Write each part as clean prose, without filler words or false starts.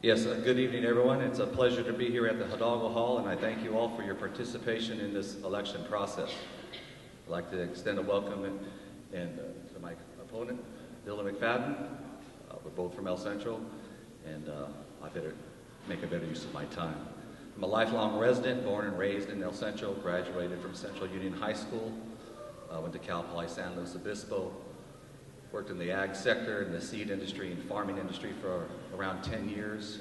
Yes, good evening, everyone. It's a pleasure to be here at the Hidalgo Hall, and I thank you all for your participation in this election process. I'd like to extend a welcome to my opponent, Dilda McFadden. We're both from El Centro, and I better make a better use of my time. I'm a lifelong resident, born and raised in El Centro, graduated from Central Union High School, went to Cal Poly San Luis Obispo, worked in the ag sector, in the seed industry and farming industry for around 10 years.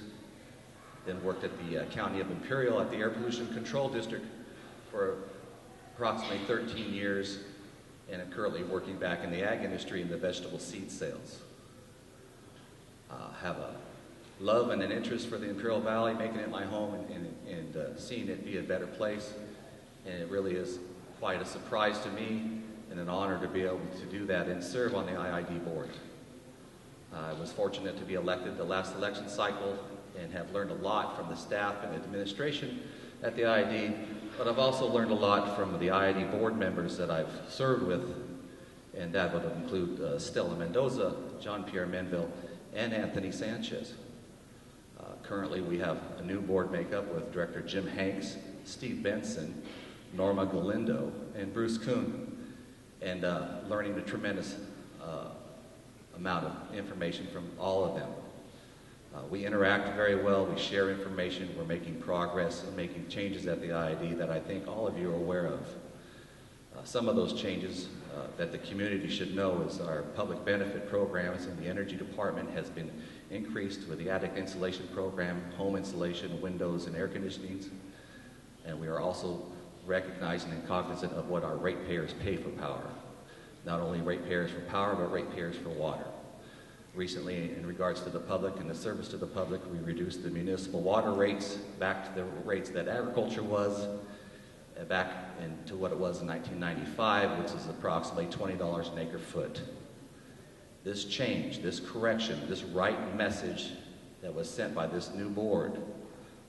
Then worked at the County of Imperial at the Air Pollution Control District for approximately 13 years, and I'm currently working back in the ag industry in the vegetable seed sales. Have a love and an interest for the Imperial Valley, making it my home and seeing it be a better place. And it really is quite a surprise to me and an honor to be able to do that and serve on the IID board. I was fortunate to be elected the last election cycle and have learned a lot from the staff and administration at the IID, but I've also learned a lot from the IID board members that I've served with, and that would include Stella Mendoza, John Pierre Menville, and Anthony Sanchez. Currently we have a new board makeup with Director Jim Hanks, Steve Benson, Norma Galindo, and Bruce Kuhn, and learning a tremendous amount of information from all of them. We interact very well, we share information, we're making progress and making changes at the IID that I think all of you are aware of. Some of those changes that the community should know is our public benefit programs in the energy department has been increased with the attic insulation program, home insulation, windows, and air conditionings. And we are also recognizing and cognizant of what our ratepayers pay for power. Not only ratepayers for power, but ratepayers for water. Recently, in regards to the public and the service to the public, we reduced the municipal water rates back to the rates that agriculture was, back into what it was in 1995, which is approximately $20 an acre foot. This change, this correction, this right message that was sent by this new board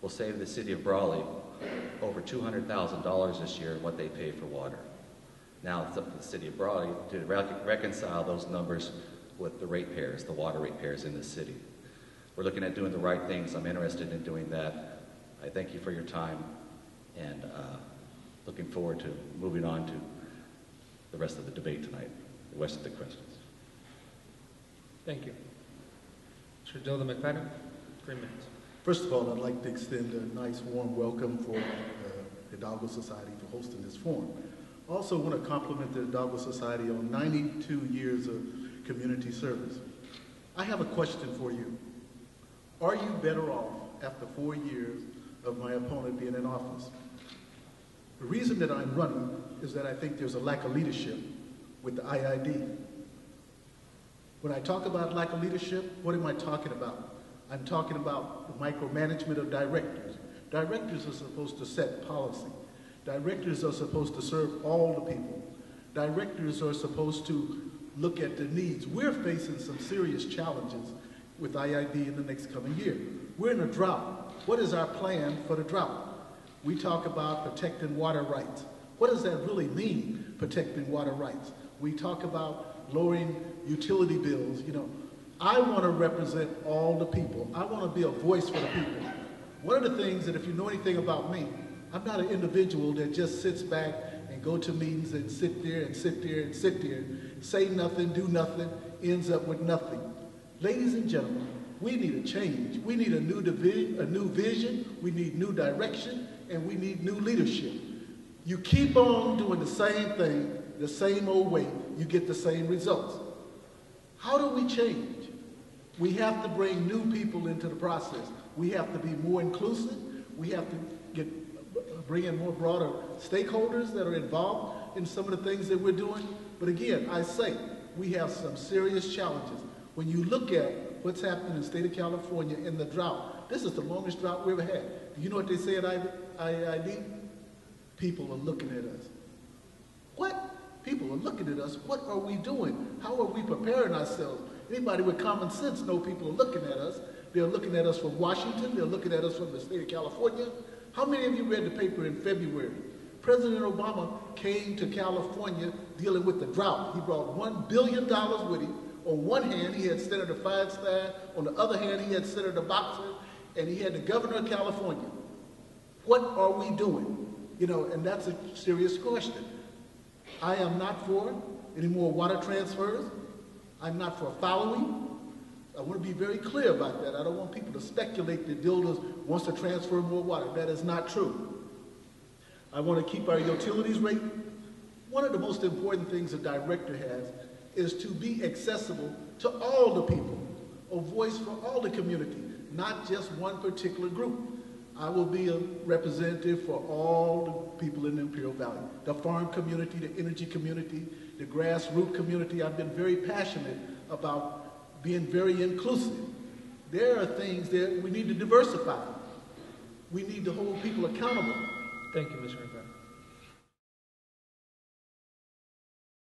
will save the city of Brawley over $200,000 this year in what they pay for water. Now it's up to the city of Brawley to reconcile those numbers with the ratepayers, the water ratepayers in the city. We're looking at doing the right things. I'm interested in doing that. I thank you for your time, and looking forward to moving on to the rest of the debate tonight, the rest of the questions. Thank you. Mr. Dilda McFadden, 3 minutes. First of all, I'd like to extend a nice warm welcome for the Hidalgo Society for hosting this forum. I also want to compliment the Hidalgo Society on 92 years of community service. I have a question for you. Are you better off after 4 years of my opponent being in office? The reason that I'm running is that I think there's a lack of leadership with the IID. When I talk about lack of leadership, what am I talking about? I'm talking about the micromanagement of directors. Directors are supposed to set policy. Directors are supposed to serve all the people. Directors are supposed to look at the needs. We're facing some serious challenges with IID in the next coming year. We're in a drought. What is our plan for the drought? We talk about protecting water rights. What does that really mean, protecting water rights? We talk about lowering utility bills. You know, I want to represent all the people. I want to be a voice for the people. One of the things that, if you know anything about me, I'm not an individual that just sits back and go to meetings and sit there and sit there and sit there, say nothing, do nothing, ends up with nothing. Ladies and gentlemen, we need a change. We need a new vision, we need new direction, and we need new leadership. You keep on doing the same thing, the same old way, you get the same results. How do we change? We have to bring new people into the process. We have to be more inclusive. We have to bring in more broader stakeholders that are involved in some of the things that we're doing. But again, I say, we have some serious challenges. When you look at what's happening in the state of California in the drought, this is the longest drought we ever had. Do you know what they say at IID? People are looking at us. What? People are looking at us. What are we doing? How are we preparing ourselves? Anybody with common sense know people are looking at us. They're looking at us from Washington. They're looking at us from the state of California. How many of you read the paper in February? President Obama came to California dealing with the drought. He brought $1 billion with him. On one hand, he had Senator Feinstein. On the other hand, he had Senator Boxer. and he had the governor of California. What are we doing? You know, and that's a serious question. I am not for any more water transfers. I'm not for fallowing. I want to be very clear about that. I don't want people to speculate that Dilda wants to transfer more water. That is not true. I want to keep our utilities rate. One of the most important things a director has is to be accessible to all the people, a voice for all the community, not just one particular group. I will be a representative for all the people in the Imperial Valley, the farm community, the energy community, the grassroots community. I've been very passionate about being very inclusive. There are things that we need to diversify. We need to hold people accountable. Thank you, Mr. McFadden.